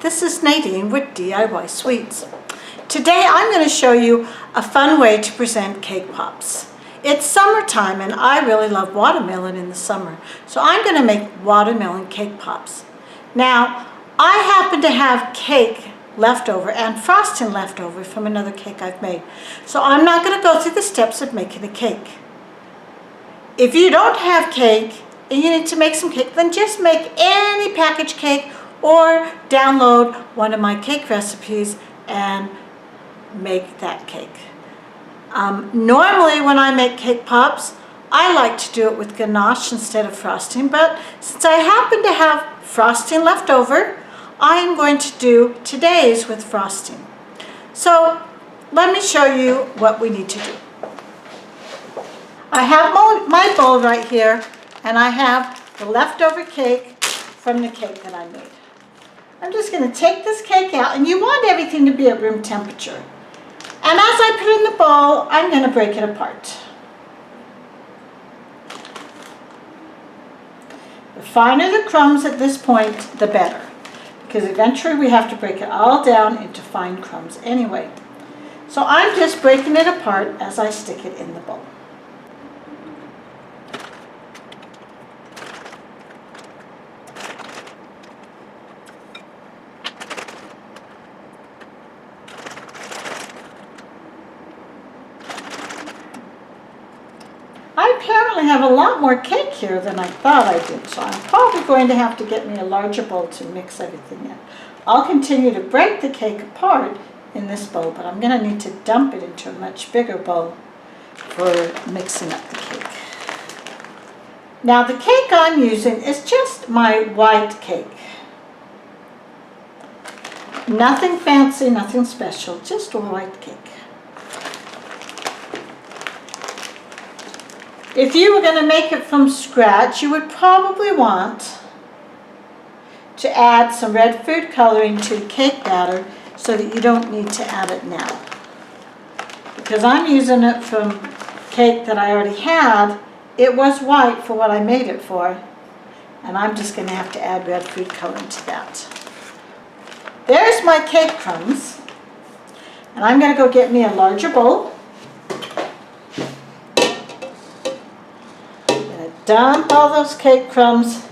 this is Nadine with DIY Sweets. Today I'm going to show you a fun way to present cake pops. It's summertime and I really love watermelon in the summer, so I'm going to make watermelon cake pops. Now, I happen to have cake leftover and frosting leftover from another cake I've made, so I'm not going to go through the steps of making a cake. If you don't have cake and you need to make some cake, then just make any packaged cake or download one of my cake recipes and make that cake. Normally when I make cake pops, I like to do it with ganache instead of frosting, but since I happen to have frosting left over, I'm going to do today's with frosting. So let me show you what we need to do. I have my bowl right here, and I have the leftover cake from the cake that I made. I'm just going to take this cake out, and you want everything to be at room temperature. And as I put it in the bowl, I'm going to break it apart. The finer the crumbs at this point, the better, because eventually we have to break it all down into fine crumbs anyway. So I'm just breaking it apart as I stick it in the bowl. I apparently have a lot more cake here than I thought I did, so I'm probably going to have to get me a larger bowl to mix everything in. I'll continue to break the cake apart in this bowl, but I'm going to need to dump it into a much bigger bowl for mixing up the cake. Now the cake I'm using is just my white cake. Nothing fancy, nothing special, just a white cake. If you were going to make it from scratch, you would probably want to add some red food coloring to the cake batter so that you don't need to add it now. Because I'm using it from cake that I already had, it was white for what I made it for, and I'm just going to have to add red food coloring to that. There's my cake crumbs, and I'm going to go get me a larger bowl. Dump all those cake crumbs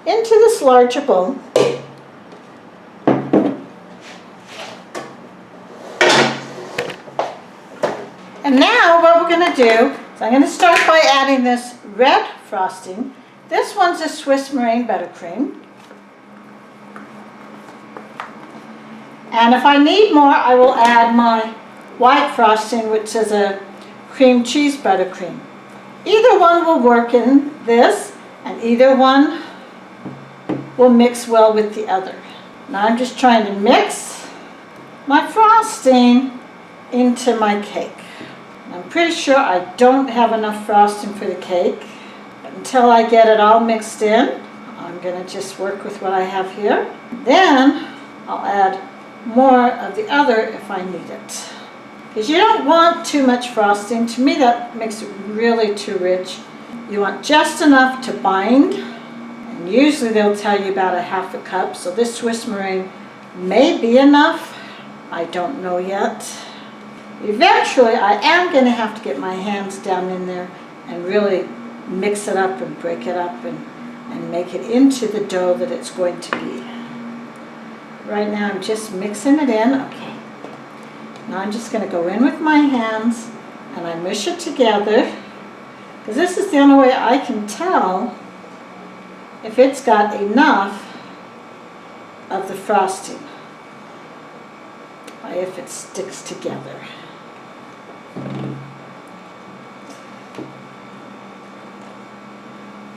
into this larger bowl. And now what we're going to do is I'm going to start by adding this red frosting. This one's a Swiss meringue buttercream. And if I need more, I will add my white frosting, which is a cream cheese buttercream. Either one will work in this, and either one will mix well with the other. Now I'm just trying to mix my frosting into my cake. I'm pretty sure I don't have enough frosting for the cake, but until I get it all mixed in, I'm going to just work with what I have here. Then I'll add more of the other if I need it. Because you don't want too much frosting. To me, that makes it really too rich. You want just enough to bind. And usually they'll tell you about a half a cup. So this Swiss meringue may be enough. I don't know yet. Eventually, I am going to have to get my hands down in there and really mix it up and break it up and make it into the dough that it's going to be. Right now, I'm just mixing it in. Okay. Now I'm just going to go in with my hands and I mush it together, because this is the only way I can tell if it's got enough of the frosting, if it sticks together.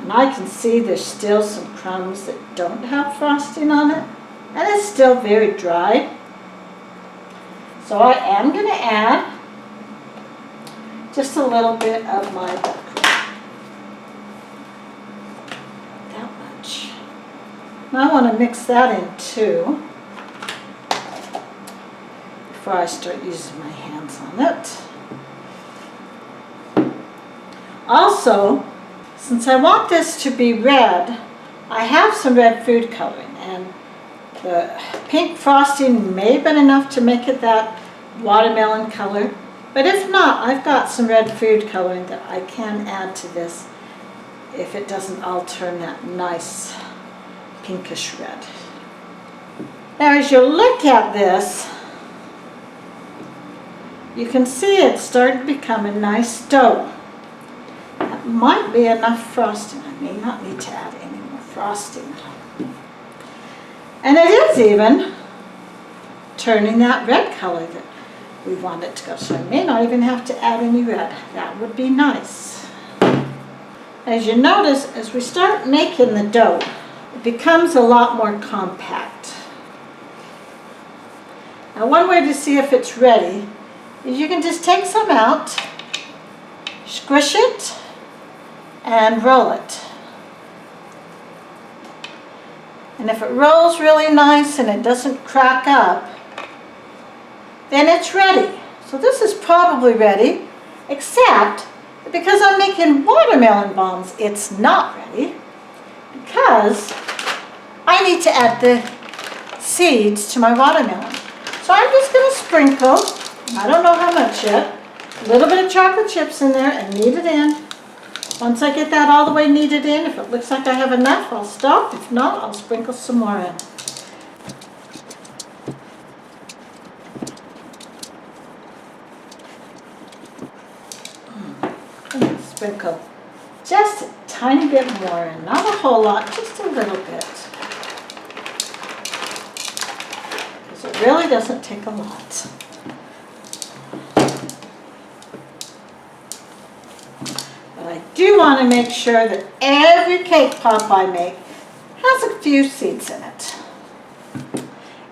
And I can see there's still some crumbs that don't have frosting on it, and it's still very dry. So I am going to add just a little bit of my buttercream. That much. Now I want to mix that in too before I start using my hands on it. Also, since I want this to be red, I have some red food coloring, and The pink frosting may have been enough to make it that watermelon color, but if not, I've got some red food coloring that I can add to this if it doesn't all turn that nice pinkish red. Now as you look at this, you can see it's starting to become a nice dough. That might be enough frosting. I may not need to add any more frosting. And it is even turning that red color that we want it to go. So I may not even have to add any red. That would be nice. As you notice, as we start making the dough, it becomes a lot more compact. Now one way to see if it's ready is you can just take some out, squish it, and roll it. And if it rolls really nice and it doesn't crack up, then it's ready. So this is probably ready, except that because I'm making watermelon bombs, it's not ready, because I need to add the seeds to my watermelon. So I'm just going to sprinkle, I don't know how much yet, a little bit of chocolate chips in there and knead it in. Once I get that all the way kneaded in, if it looks like I have enough, I'll stop. If not, I'll sprinkle some more in. Sprinkle just a tiny bit more in, not a whole lot, just a little bit. Because it really doesn't take a lot. I do want to make sure that every cake pop I make has a few seeds in it.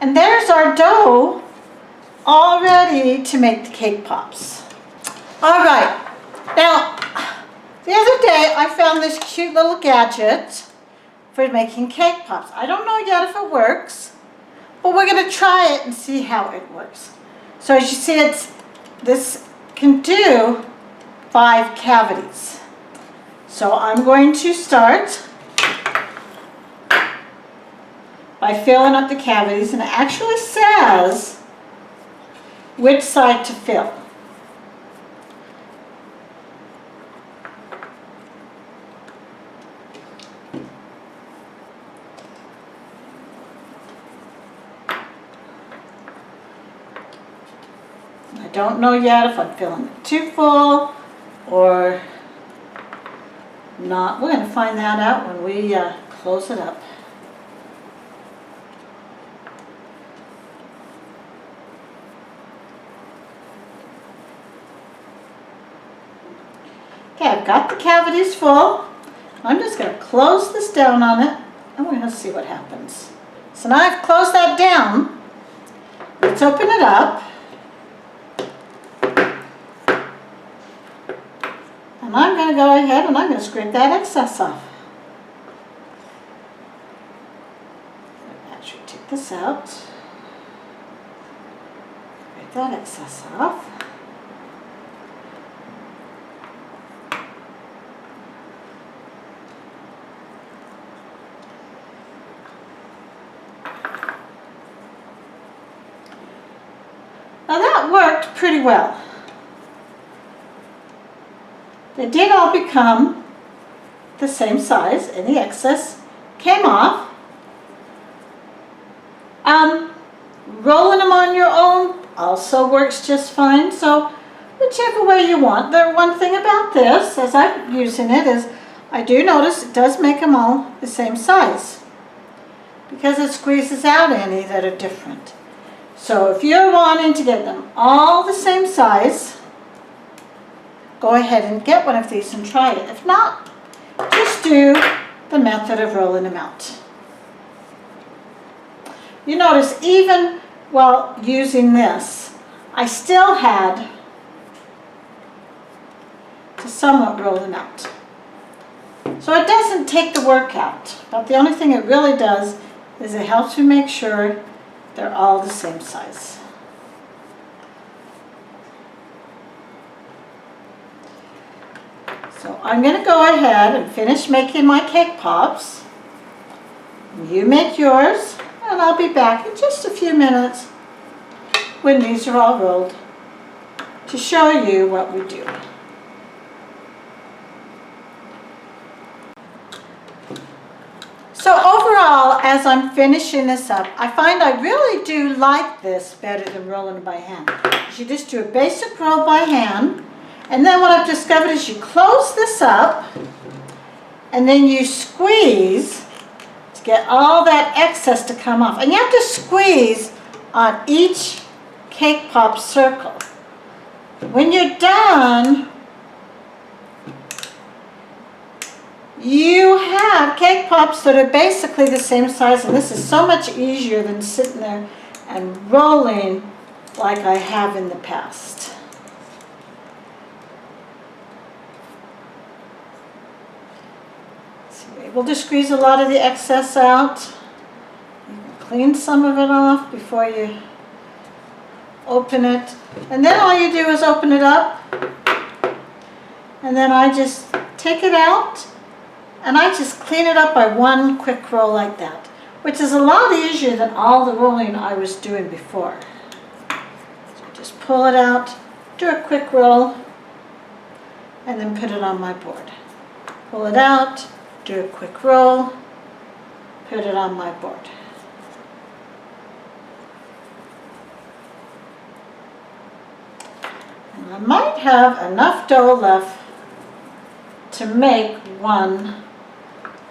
And there's our dough all ready to make the cake pops. All right, now the other day I found this cute little gadget for making cake pops. I don't know yet if it works, but we're going to try it and see how it works. So as you see, this can do 5 cavities. So I'm going to start by filling up the cavities, and it actually says which side to fill. I don't know yet if I'm filling it too full or not. We're going to find that out when we close it up. Okay, I've got the cavities full. I'm just going to close this down on it and we're going to see what happens. So now I've closed that down. Let's open it up. And I'm going to go ahead and I'm going to scrape that excess off. Actually, take this out. Scrape that excess off. Now that worked pretty well. They did all become the same size, and the excess came off. Rolling them on your own also works just fine, so whichever way you want. The one thing about this, as I'm using it, is I do notice it does make them all the same size because it squeezes out any that are different. So if you're wanting to get them all the same size, go ahead and get one of these and try it. If not, just do the method of rolling them out. You notice even while using this, I still had to somewhat roll them out. So it doesn't take the work out, but the only thing it really does is it helps you make sure they're all the same size. So I'm going to go ahead and finish making my cake pops. You make yours, And I'll be back in just a few minutes when these are all rolled to show you what we do. So overall, as I'm finishing this up, I find I really do like this better than rolling it by hand. You just do a basic roll by hand, and then what I've discovered is you close this up, and then you squeeze to get all that excess to come off. And you have to squeeze on each cake pop circle. When you're done, you have cake pops that are basically the same size, and this is so much easier than sitting there and rolling like I have in the past. So you're able to squeeze a lot of the excess out. You can clean some of it off before you open it. And then all you do is open it up, and then I just take it out, and I just clean it up by one quick roll like that, which is a lot easier than all the rolling I was doing before. So just pull it out, do a quick roll, and then put it on my board. Pull it out, do a quick roll, put it on my board. And I might have enough dough left to make one,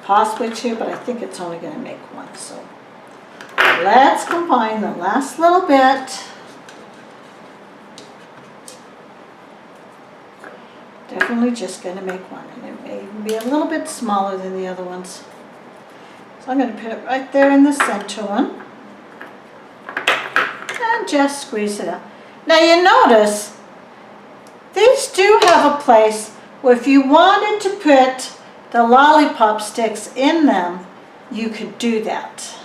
possibly two, but I think it's only going to make one. So let's combine the last little bit. Definitely just going to make one, and it may even be a little bit smaller than the other ones. So I'm going to put it right there in the center one and just squeeze it out. Now you notice these do have a place where if you wanted to put the lollipop sticks in them, you could do that.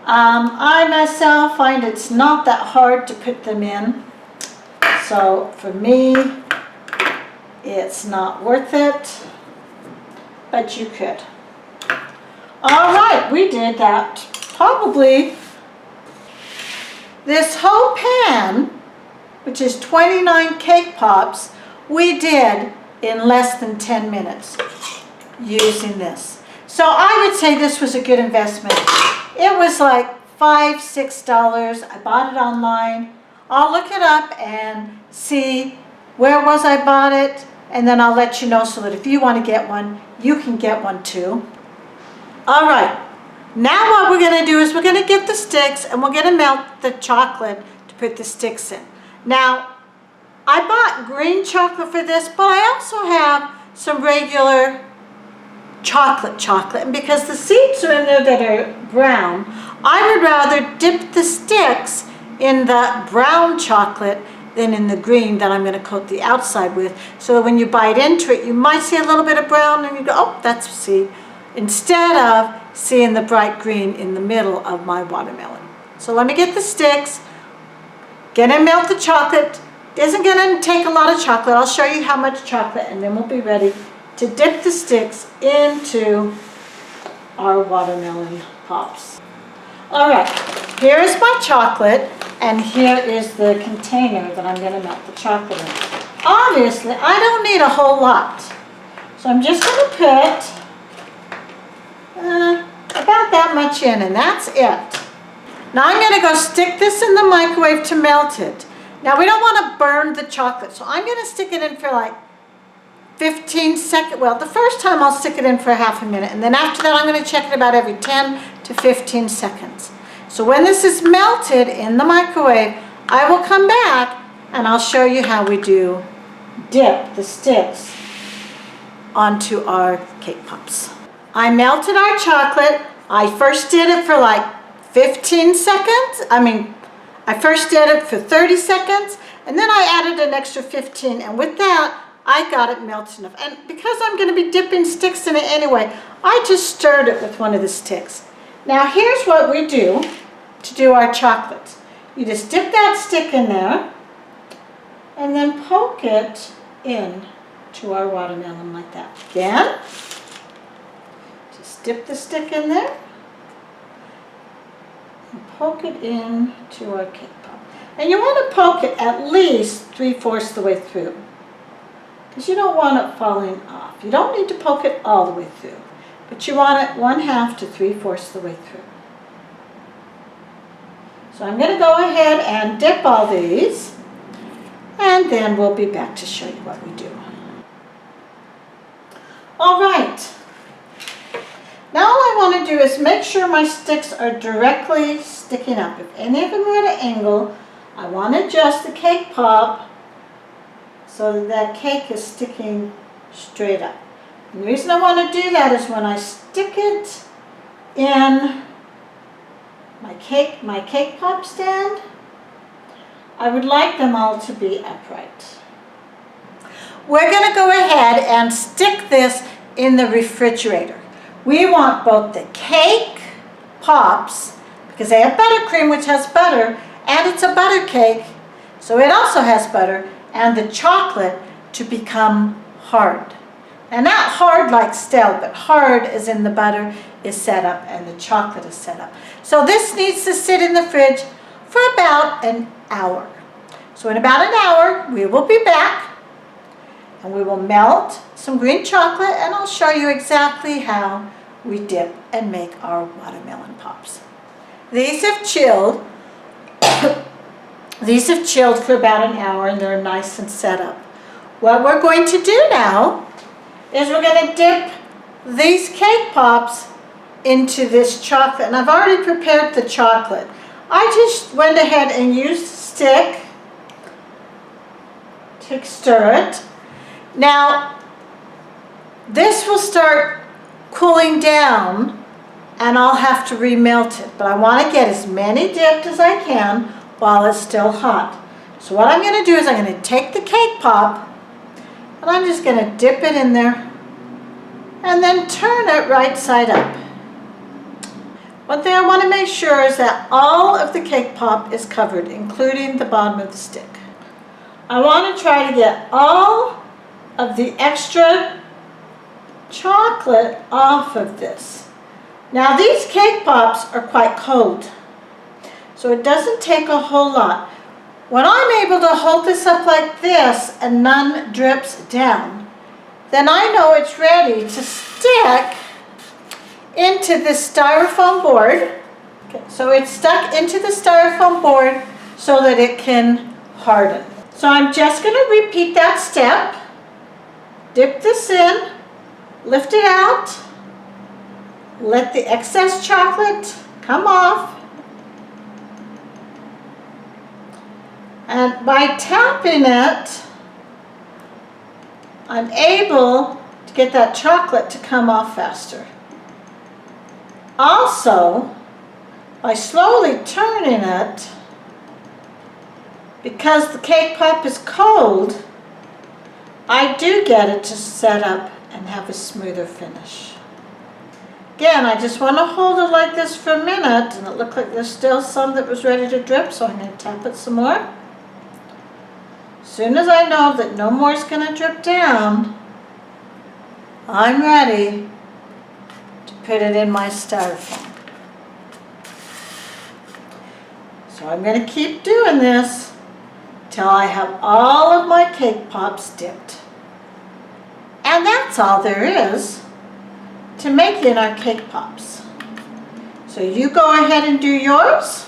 I myself find it's not that hard to put them in. So for me, it's not worth it, but you could. All right, we did that. Probably this whole pan, which is 29 cake pops, we did in less than 10 minutes using this. So I would say this was a good investment. It was like $5, $6. I bought it online. I'll look it up and see where was I bought it, and then I'll let you know so that if you want to get one, you can get one too. All right, now what we're going to do is we're going to get the sticks, and we're going to melt the chocolate to put the sticks in. Now, I bought green chocolate for this, but I also have some regular chocolate, and because the seeds are in there that are brown, I would rather dip the sticks in the brown chocolate than in the green that I'm going to coat the outside with, so that when you bite into it, you might see a little bit of brown and you go, oh, that's a seed, instead of seeing the bright green in the middle of my watermelon. So let me get the sticks, gonna melt the chocolate. Isn't gonna take a lot of chocolate. I'll show you how much chocolate, and then we'll be ready to dip the sticks into our watermelon pops. All right, here is my chocolate, and here is the container that I'm gonna melt the chocolate in. Obviously, I don't need a whole lot, so I'm just gonna put about that much in, and that's it. Now I'm gonna go stick this in the microwave to melt it. Now we don't want to burn the chocolate, so I'm going to stick it in for like 15 seconds. Well, the first time I'll stick it in for half a minute, and then after that I'm going to check it about every 10 to 15 seconds. So when this is melted in the microwave, I will come back and I'll show you how we do dip the sticks onto our cake pops. I melted our chocolate. I first did it for like 15 seconds. I first did it for 30 seconds, and then I added an extra 15, and with that, I got it melted enough. And because I'm going to be dipping sticks in it anyway, I just stirred it with one of the sticks. Now here's what we do to do our chocolates. You just dip that stick in there, and then poke it in to our watermelon like that. Again, just dip the stick in there, poke it into our cake pop. And you want to poke it at least 3/4 the way through, because you don't want it falling off. You don't need to poke it all the way through, but you want it 1/2 to 3/4 the way through. So I'm going to go ahead and dip all these, and then we'll be back to show you what we do. All right. Now all I want to do is make sure my sticks are directly sticking up. If any of them are at an angle, I want to adjust the cake pop so that that cake is sticking straight up. And the reason I want to do that is when I stick it in my cake pop stand, I would like them all to be upright. We're going to go ahead and stick this in the refrigerator. We want both the cake pops, because they have buttercream, which has butter, and it's a butter cake, so it also has butter, and the chocolate to become hard. And not hard like stale, but hard as in the butter is set up and the chocolate is set up. So this needs to sit in the fridge for about an hour. So in about an hour, we will be back, and we will melt some green chocolate, and I'll show you exactly how we dip and make our watermelon pops. These have chilled. These have chilled for about an hour, and they're nice and set up. What we're going to do now is we're going to dip these cake pops into this chocolate. And I've already prepared the chocolate. I just went ahead and used a stick to stir it. Now, this will start cooling down, and I'll have to remelt it. But I want to get as many dipped as I can while it's still hot. So what I'm going to do is I'm going to take the cake pop, and I'm just going to dip it in there and then turn it right side up. One thing I want to make sure is that all of the cake pop is covered, including the bottom of the stick. I want to try to get all of the extra chocolate off of this. Now these cake pops are quite cold, so it doesn't take a whole lot. When I'm able to hold this up like this and none drips down, then I know it's ready to stick into this styrofoam board. Okay, so it's stuck into the styrofoam board so that it can harden. So I'm just going to repeat that step. Dip this in, lift it out, let the excess chocolate come off, and by tapping it, I'm able to get that chocolate to come off faster. Also, by slowly turning it, because the cake pop is cold, I do get it to set up and have a smoother finish. Again, I just want to hold it like this for a minute, and it looked like there's still some that was ready to drip, so I'm going to tap it some more. As soon as I know that no more is going to drip down, I'm ready to put it in my styrofoam. So I'm going to keep doing this till I have all of my cake pops dipped. And that's all there is to making our cake pops. So you go ahead and do yours,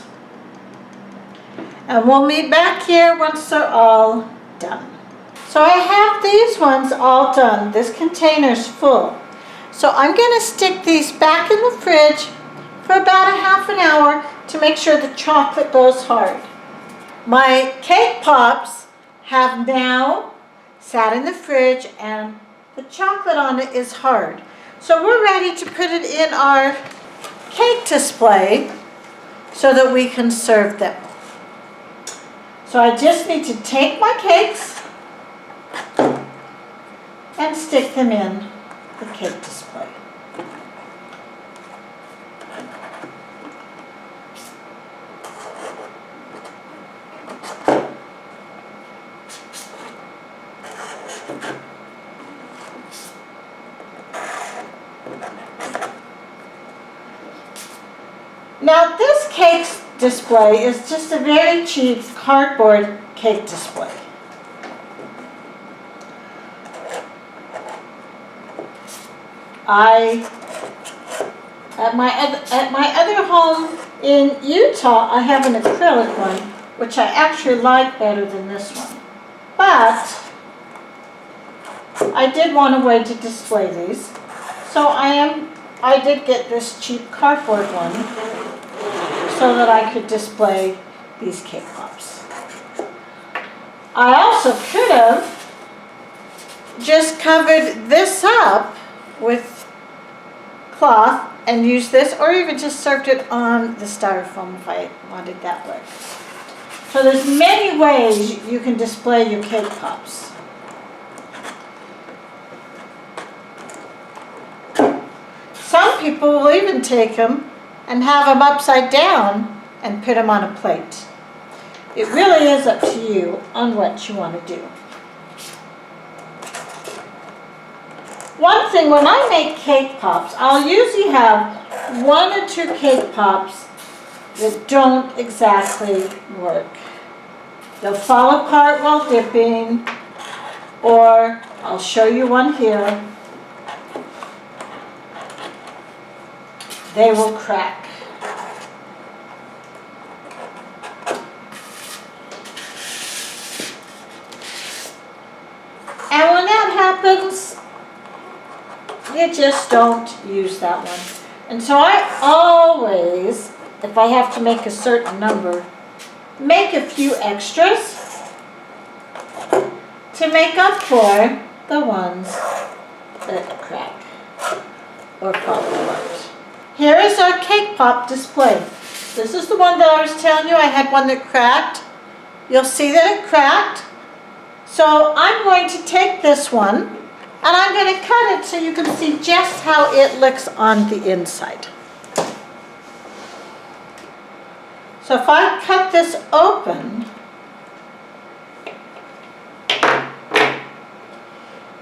and we'll meet back here once they're all done. So I have these ones all done. This container's full. So I'm going to stick these back in the fridge for about a half an hour to make sure the chocolate goes hard. My cake pops have now sat in the fridge, and the chocolate on it is hard. So we're ready to put it in our cake display so that we can serve them. So I just need to take my cakes and stick them in the cake display. Now this cake display is just a very cheap cardboard cake display. At my other home in Utah, I have an acrylic one, which I actually like better than this one. But I did want a way to display these, so I did get this cheap cardboard one so that I could display these cake pops. I also could have just covered this up with cloth and used this, or even just served it on the styrofoam if I wanted that way. So there's many ways you can display your cake pops. Some people will even take them and have them upside down and put them on a plate. It really is up to you on what you want to do. One thing, when I make cake pops, I'll usually have 1 or 2 cake pops that don't exactly work. They'll fall apart while dipping, or I'll show you one here. They will crack. And when that happens, you just don't use that one. And so I always, if I have to make a certain number, make a few extras to make up for the ones that crack or fall apart. Here is our cake pop display. This is the one that I was telling you I had one that cracked. You'll see that it cracked. So I'm going to take this one and I'm going to cut it so you can see just how it looks on the inside. So if I cut this open,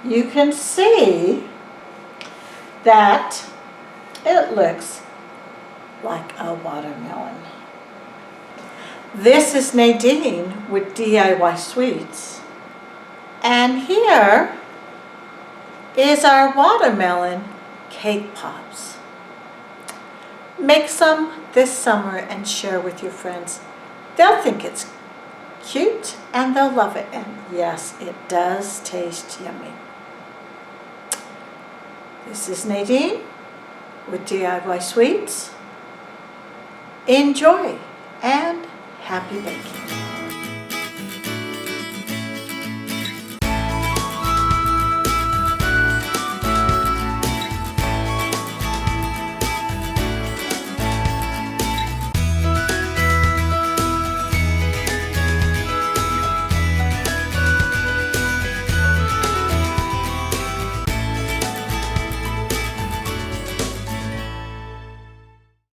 you can see that it looks like a watermelon. This is Nadine with DIY Sweets. And here is our watermelon cake pops. Make some this summer and share with your friends. They'll think it's cute and they'll love it. And yes, it does taste yummy. This is Nadine with DIY Sweets. Enjoy and happy baking.